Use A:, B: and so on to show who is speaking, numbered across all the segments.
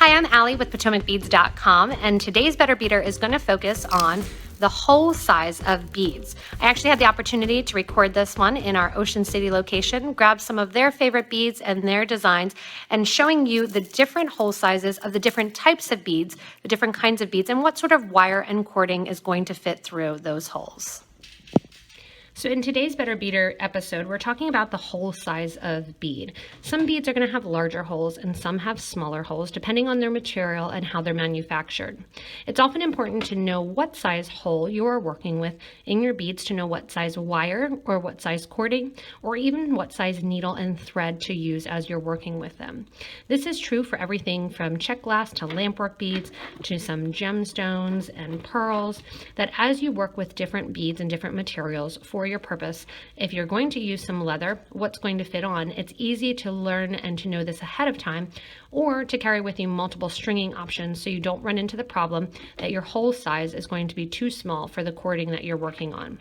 A: Hi, I'm Allie with PotomacBeads.com, and today's Better Beader is going to focus on the whole size of beads. I actually had the opportunity to record this one in our Ocean City location, grab some of their favorite beads and their designs, and showing you the different hole sizes of the different types of beads, the different kinds of beads, and what sort of wire and cording is going to fit through those holes. So in today's Better Beader episode, we're talking about the hole size of bead. Some beads are going to have larger holes and some have smaller holes, depending on their material and how they're manufactured. It's often important to know what size hole you are working with in your beads to know what size wire or what size cording or even what size needle and thread to use as you're working with them. This is true for everything from Czech glass to lampwork beads to some gemstones and pearls, that as you work with different beads and different materials for your purpose, if you're going to use some leather, what's going to fit on, it's easy to learn and to know this ahead of time, or to carry with you multiple stringing options so you don't run into the problem that your hole size is going to be too small for the cording that you're working on.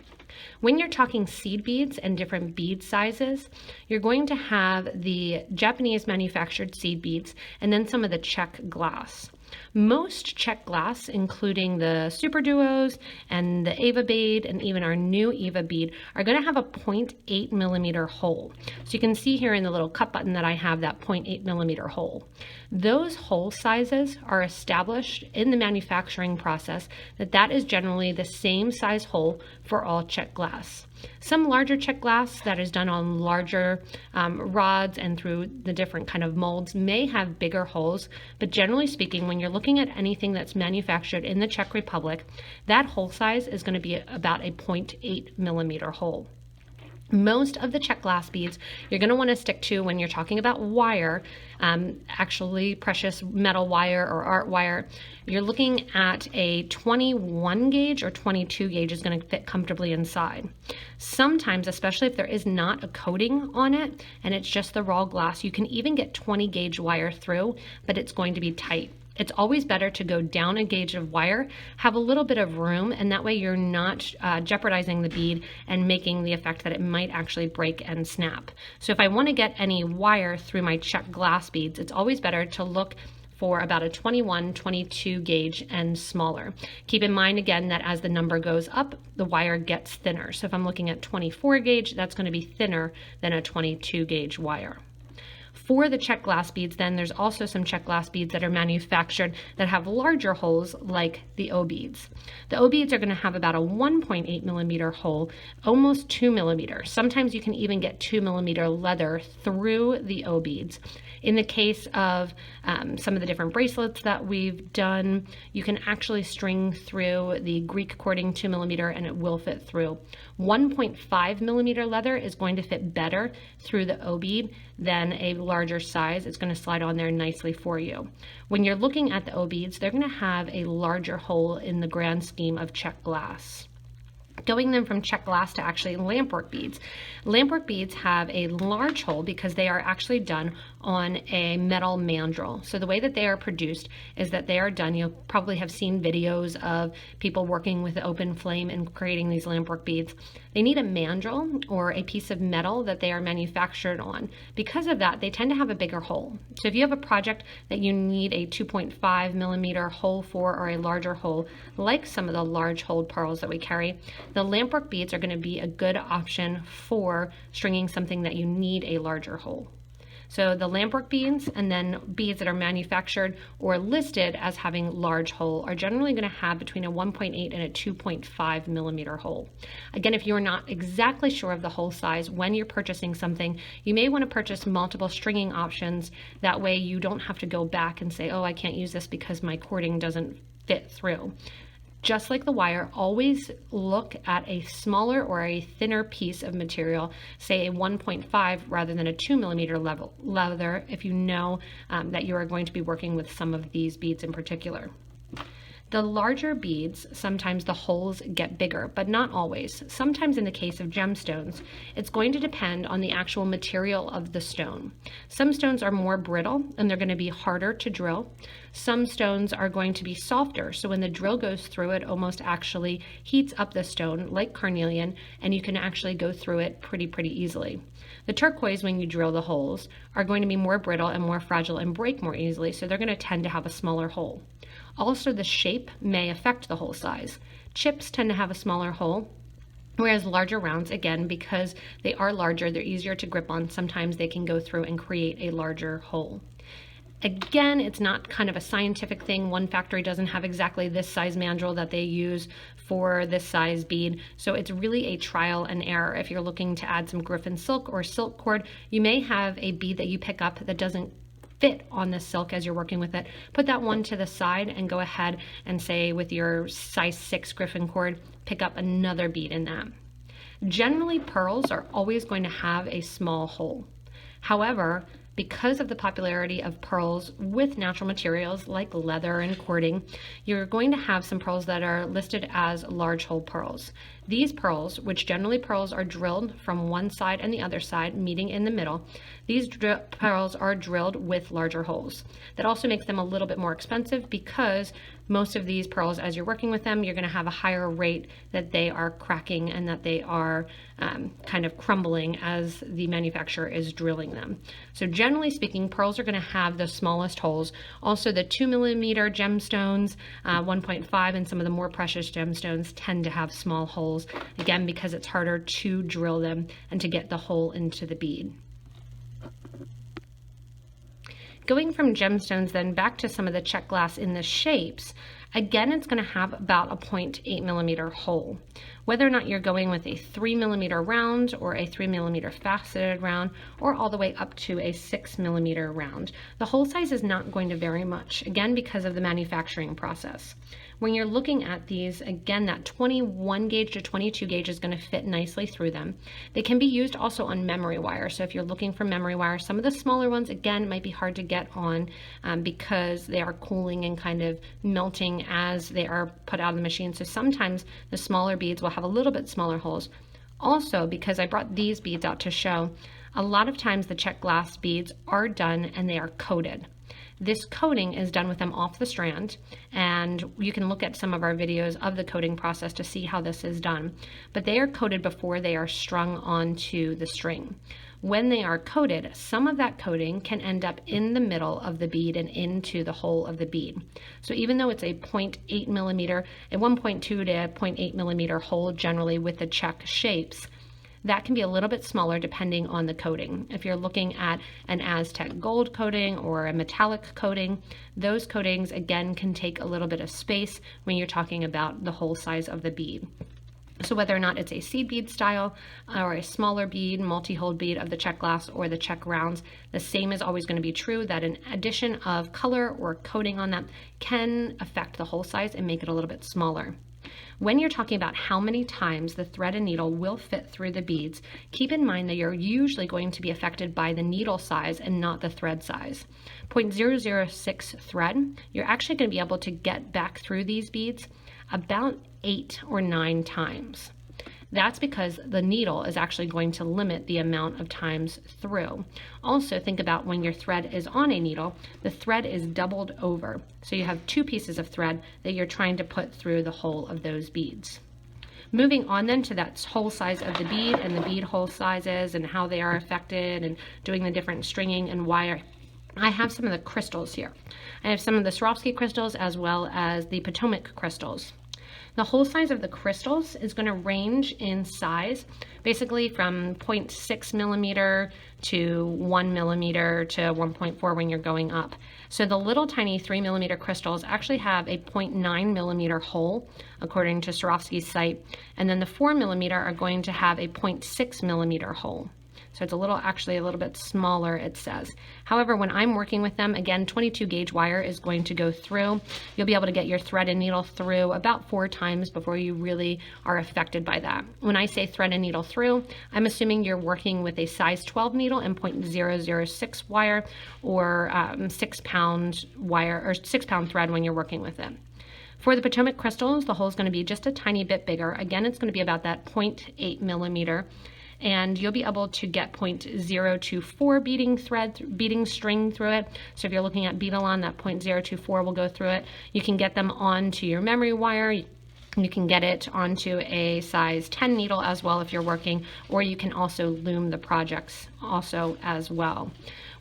A: When you're talking seed beads and different bead sizes, you're going to have the Japanese manufactured seed beads and then some of the Czech glass. Most Czech glass, including the Super Duos and the Eva bead and even our new Eva bead, are going to have a 0.8 millimeter hole. So you can see here in the little cut button that I have that 0.8 millimeter hole. Those hole sizes are established in the manufacturing process that is generally the same size hole for all Czech glass. Some larger Czech glass that is done on larger rods and through the different kind of molds may have bigger holes, but generally speaking, when you're looking at anything that's manufactured in the Czech Republic, that hole size is going to be about a 0.8 millimeter hole. Most of the Czech glass beads you're going to want to stick to when you're talking about wire, actually precious metal wire or art wire, you're looking at a 21 gauge or 22 gauge is going to fit comfortably inside. Sometimes, especially if there is not a coating on it and it's just the raw glass, you can even get 20 gauge wire through, but it's going to be tight. It's always better to go down a gauge of wire, have a little bit of room, and that way you're not jeopardizing the bead and making the effect that it might actually break and snap. So if I want to get any wire through my Czech glass beads, it's always better to look for about a 21, 22 gauge and smaller. Keep in mind again that as the number goes up, the wire gets thinner. So if I'm looking at 24 gauge, that's going to be thinner than a 22 gauge wire. For the Czech glass beads, then, there's also some Czech glass beads that are manufactured that have larger holes like the O beads. The O beads are going to have about a 1.8 millimeter hole, almost 2 millimeters. Sometimes you can even get 2 millimeter leather through the O beads. In the case of some of the different bracelets that we've done, you can actually string through the Greek cording 2 millimeter and it will fit through. 1.5 millimeter leather is going to fit better through the O bead than a larger size. It's going to slide on there nicely for you. When you're looking at the O beads, they're going to have a larger hole in the grand scheme of Czech glass. Going then from Czech glass to actually lampwork beads. Lampwork beads have a large hole because they are actually done on a metal mandrel. So the way that they are produced is that they are done, you'll probably have seen videos of people working with open flame and creating these lampwork beads. They need a mandrel or a piece of metal that they are manufactured on. Because of that, they tend to have a bigger hole. So if you have a project that you need a 2.5 millimeter hole for or a larger hole, like some of the large holed pearls that we carry, the lampwork beads are going to be a good option for stringing something that you need a larger hole. So the lampwork beads and then beads that are manufactured or listed as having large hole are generally going to have between a 1.8 and a 2.5 millimeter hole. Again, if you're not exactly sure of the hole size when you're purchasing something, you may want to purchase multiple stringing options. That way you don't have to go back and say, oh, I can't use this because my cording doesn't fit through. Just like the wire, always look at a smaller or a thinner piece of material, say a 1.5 rather than a 2 millimeter leather if you know that you are going to be working with some of these beads in particular. The larger beads, sometimes the holes get bigger, but not always. Sometimes in the case of gemstones, it's going to depend on the actual material of the stone. Some stones are more brittle and they're going to be harder to drill. Some stones are going to be softer, so when the drill goes through it, almost actually heats up the stone like carnelian, and you can actually go through it pretty easily. The turquoise, when you drill the holes, are going to be more brittle and more fragile and break more easily, so they're going to tend to have a smaller hole. Also, the shape may affect the hole size. Chips tend to have a smaller hole, whereas larger rounds, again, because they are larger, they're easier to grip on, sometimes they can go through and create a larger hole. Again, it's not kind of a scientific thing. One factory doesn't have exactly this size mandrel that they use for this size bead. So it's really a trial and error. If you're looking to add some griffin silk or silk cord, you may have a bead that you pick up that doesn't fit on the silk as you're working with it. Put that one to the side and go ahead and say with your size 6 griffin cord, pick up another bead in that. Generally, pearls are always going to have a small hole. However, because of the popularity of pearls with natural materials like leather and cording, you're going to have some pearls that are listed as large hole pearls. These pearls, which generally pearls are drilled from one side and the other side, meeting in the middle, these pearls are drilled with larger holes. That also makes them a little bit more expensive because most of these pearls, as you're working with them, you're going to have a higher rate that they are cracking and that they are kind of crumbling as the manufacturer is drilling them. So generally speaking, pearls are going to have the smallest holes. Also, the 2mm gemstones, 1.5, and some of the more precious gemstones tend to have small holes, again, because it's harder to drill them and to get the hole into the bead. Going from gemstones then back to some of the Czech glass in the shapes, again, it's going to have about a 0.8mm hole. Whether or not you're going with a 3mm round or a 3mm faceted round or all the way up to a 6mm round, the hole size is not going to vary much, again, because of the manufacturing process. When you're looking at these, again, that 21 gauge to 22 gauge is going to fit nicely through them. They can be used also on memory wire. So if you're looking for memory wire, some of the smaller ones, again, might be hard to get on because they are cooling and kind of melting as they are put out of the machine. So sometimes the smaller beads will have a little bit smaller holes. Also, because I brought these beads out to show, a lot of times the Czech glass beads are done and they are coated. This coating is done with them off the strand, and you can look at some of our videos of the coating process to see how this is done. But they are coated before they are strung onto the string. When they are coated, some of that coating can end up in the middle of the bead and into the hole of the bead. So even though it's a 0.8mm, a 1.2 to 0.8mm hole generally with the Czech shapes, that can be a little bit smaller depending on the coating. If you're looking at an Aztec gold coating or a metallic coating, those coatings again can take a little bit of space when you're talking about the hole size of the bead. So whether or not it's a seed bead style or a smaller bead, multi-hole bead of the Czech glass or the Czech rounds, the same is always going to be true, that an addition of color or coating on them can affect the hole size and make it a little bit smaller. When you're talking about how many times the thread and needle will fit through the beads, keep in mind that you're usually going to be affected by the needle size and not the thread size. 0.006 thread, you're actually going to be able to get back through these beads about 8 or 9 times. That's because the needle is actually going to limit the amount of times through. Also, think about when your thread is on a needle, the thread is doubled over. So you have 2 pieces of thread that you're trying to put through the hole of those beads. Moving on then to that hole size of the bead and the bead hole sizes and how they are affected and doing the different stringing and wire. I have some of the crystals here. I have some of the Swarovski crystals as well as the Potomac crystals. The hole size of the crystals is going to range in size, basically from 0.6mm to 1mm to 1.4 when you're going up. So the little tiny 3mm crystals actually have a 0.9mm hole, according to Swarovski's site, and then the 4mm are going to have a 0.6mm hole. So it's actually a little bit smaller, it says. However, when I'm working with them, again, 22 gauge wire is going to go through. You'll be able to get your thread and needle through about 4 times before you really are affected by that. When I say thread and needle through, I'm assuming you're working with a size 12 needle and 0.006 wire or 6 pound wire or 6 pound thread when you're working with it. For the Potomac crystals, the hole is going to be just a tiny bit bigger. Again, it's going to be about that 0.8 millimeter, and you'll be able to get 0.024 beading string through it. So if you're looking at Bead-A-Lon, that 0.024 will go through it. You can get them onto your memory wire. You can get it onto a size 10 needle as well if you're working, or you can also loom the projects also as well.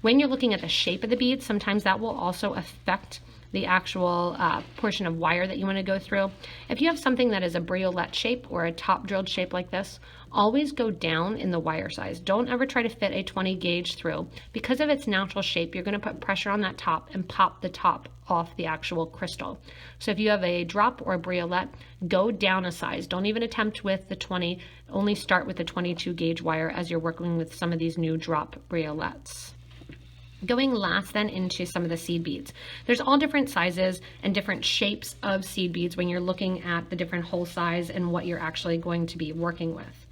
A: When you're looking at the shape of the bead, sometimes that will also affect the actual portion of wire that you want to go through. If you have something that is a briolette shape or a top drilled shape like this, always go down in the wire size. Don't ever try to fit a 20 gauge through. Because of its natural shape, you're going to put pressure on that top and pop the top off the actual crystal. So if you have a drop or a briolette, go down a size. Don't even attempt with the 20, only start with the 22 gauge wire as you're working with some of these new drop briolettes. Going last then into some of the seed beads. There's all different sizes and different shapes of seed beads when you're looking at the different hole size and what you're actually going to be working with.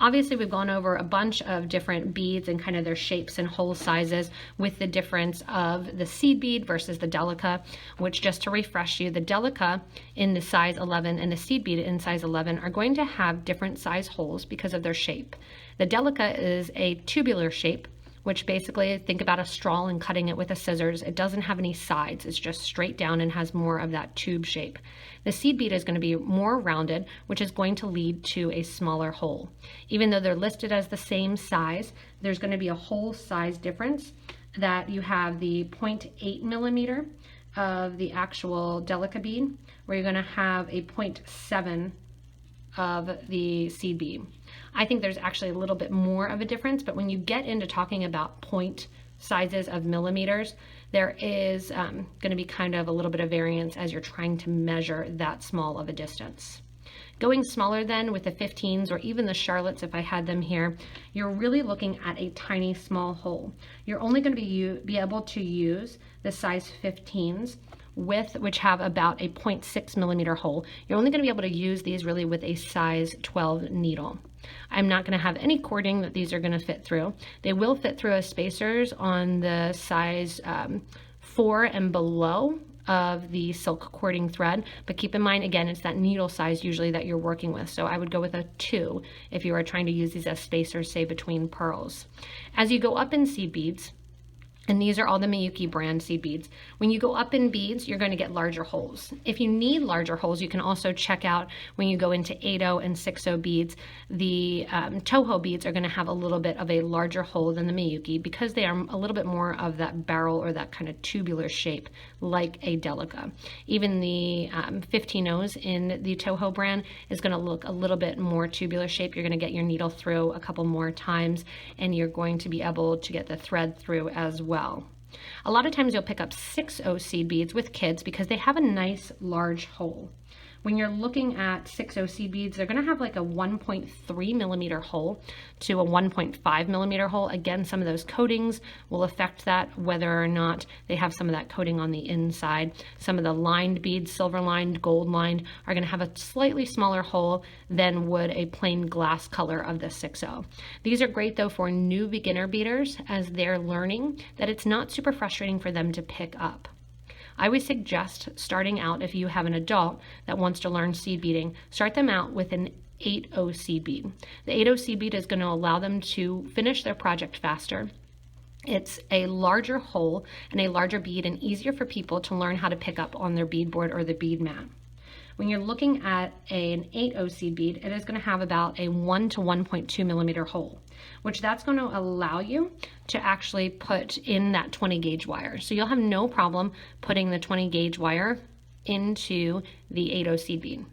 A: Obviously, we've gone over a bunch of different beads and kind of their shapes and hole sizes with the difference of the seed bead versus the delica, which, just to refresh you, the delica in the size 11 and the seed bead in size 11 are going to have different size holes because of their shape. The delica is a tubular shape, which basically, think about a straw and cutting it with a scissors. It doesn't have any sides. It's just straight down and has more of that tube shape. The seed bead is going to be more rounded, which is going to lead to a smaller hole. Even though they're listed as the same size, there's going to be a hole size difference, that you have the 0.8 millimeter of the actual delica bead, where you're going to have a 0.7 of the seed bead. I think there's actually a little bit more of a difference, but when you get into talking about point sizes of millimeters, there is going to be kind of a little bit of variance as you're trying to measure that small of a distance. Going smaller then with the 15s or even the Charlottes, if I had them here, you're really looking at a tiny small hole. You're only going to be able to use the size 15s which have about a 0.6 millimeter hole. You're only going to be able to use these really with a size 12 needle. I'm not going to have any cording that these are going to fit through. They will fit through as spacers on the size 4 and below of the silk cording thread, but keep in mind, again, it's that needle size usually that you're working with. So I would go with a 2 if you are trying to use these as spacers, say between pearls. As you go up in seed beads, and these are all the Miyuki brand seed beads. When you go up in beads, you're going to get larger holes. If you need larger holes, you can also check out when you go into 8/0 and 6/0 beads, the Toho beads are going to have a little bit of a larger hole than the Miyuki because they are a little bit more of that barrel or that kind of tubular shape like a delica. Even the 15/0s in the Toho brand is going to look a little bit more tubular shape. You're going to get your needle through a couple more times, and you're going to be able to get the thread through as well. A lot of times you'll pick up 6/0 seed beads with kids because they have a nice large hole. When you're looking at 6/0 seed beads, they're going to have like a 1.3 millimeter hole to a 1.5 millimeter hole. Again, some of those coatings will affect that, whether or not they have some of that coating on the inside. Some of the lined beads, silver lined, gold lined, are going to have a slightly smaller hole than would a plain glass color of the 6/0. These are great though for new beginner beaders as they're learning that it's not super frustrating for them to pick up. I would suggest starting out, if you have an adult that wants to learn seed beading, start them out with an 8/0 seed bead. The 8/0 seed bead is going to allow them to finish their project faster. It's a larger hole and a larger bead and easier for people to learn how to pick up on their beadboard or the bead mat. When you're looking at an 8/0 seed bead, it is going to have about a 1 to 1.2 millimeter hole, which that's going to allow you to actually put in that 20 gauge wire. So you'll have no problem putting the 20 gauge wire into the 8/0 seed bead.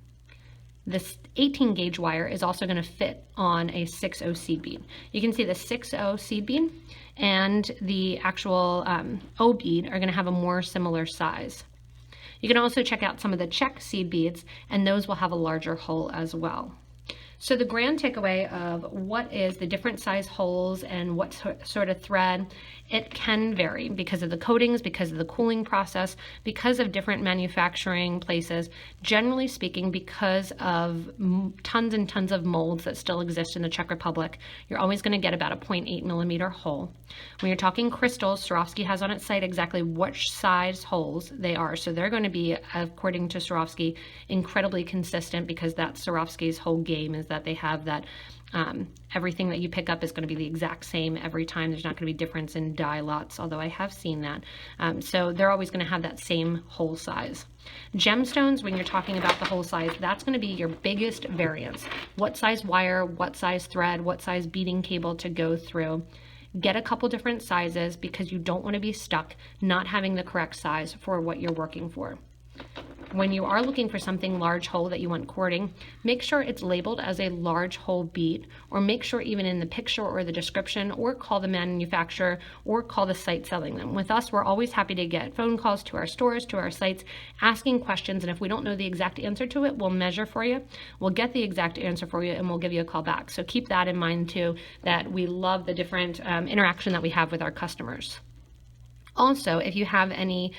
A: This 18 gauge wire is also going to fit on a 6/0 seed bead. You can see the 6/0 seed bead and the actual O bead are going to have a more similar size. You can also check out some of the Czech seed beads, and those will have a larger hole as well. So the grand takeaway of what is the different size holes and what sort of thread, it can vary because of the coatings, because of the cooling process, because of different manufacturing places. Generally speaking, because of tons and tons of molds that still exist in the Czech Republic, you're always going to get about a 0.8 millimeter hole. When you're talking crystals, Swarovski has on its site exactly which size holes they are. So they're going to be, according to Swarovski, incredibly consistent, because that's Swarovski's whole game, is that they have that everything that you pick up is going to be the exact same every time. There's not going to be difference in die lots, although I have seen that. So they're always going to have that same hole size. Gemstones, when you're talking about the hole size, that's going to be your biggest variance. What size wire, what size thread, what size beading cable to go through. Get a couple different sizes, because you don't want to be stuck not having the correct size for what you're working for. When you are looking for something large hole that you want cording, make sure it's labeled as a large hole bead, or make sure even in the picture or the description, or call the manufacturer or call the site selling them. With us, we're always happy to get phone calls to our stores, to our sites, asking questions, and if we don't know the exact answer to it, we'll measure for you, we'll get the exact answer for you, and we'll give you a call back. So keep that in mind too, that we love the different interaction that we have with our customers. Also, if you have any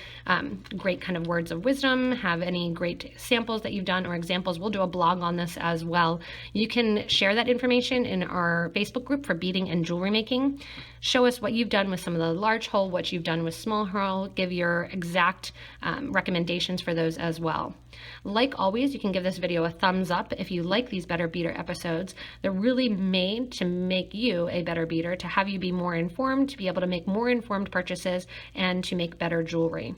A: great kind of words of wisdom, have any great samples that you've done or examples, we'll do a blog on this as well. You can share that information in our Facebook group for beading and jewelry making. Show us what you've done with some of the large hole, what you've done with small hole, give your exact recommendations for those as well. Like always, you can give this video a thumbs up if you like these Better Beader episodes. They're really made to make you a better beader, to have you be more informed, to be able to make more informed purchases, and to make better jewelry.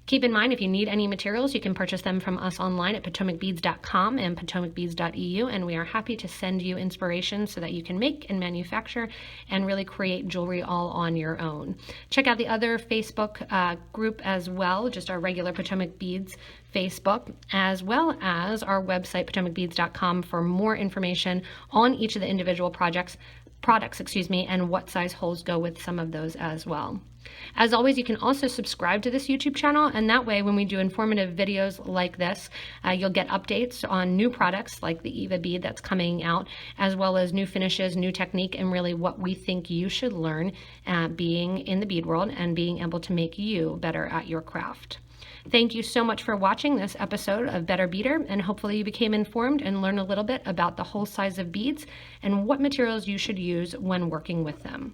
A: Keep in mind, if you need any materials, you can purchase them from us online at potomacbeads.com and potomacbeads.eu, and we are happy to send you inspiration so that you can make and manufacture and really create jewelry all on your own. Check out the other Facebook group as well, just our regular Potomac Beads Facebook, as well as our website, potomacbeads.com, for more information on each of the individual products, and what size holes go with some of those as well. As always, you can also subscribe to this YouTube channel, and that way when we do informative videos like this, you'll get updates on new products like the Eva bead that's coming out, as well as new finishes, new technique, and really what we think you should learn being in the bead world and being able to make you better at your craft. Thank you so much for watching this episode of Better Beader, and hopefully you became informed and learned a little bit about the whole size of beads and what materials you should use when working with them.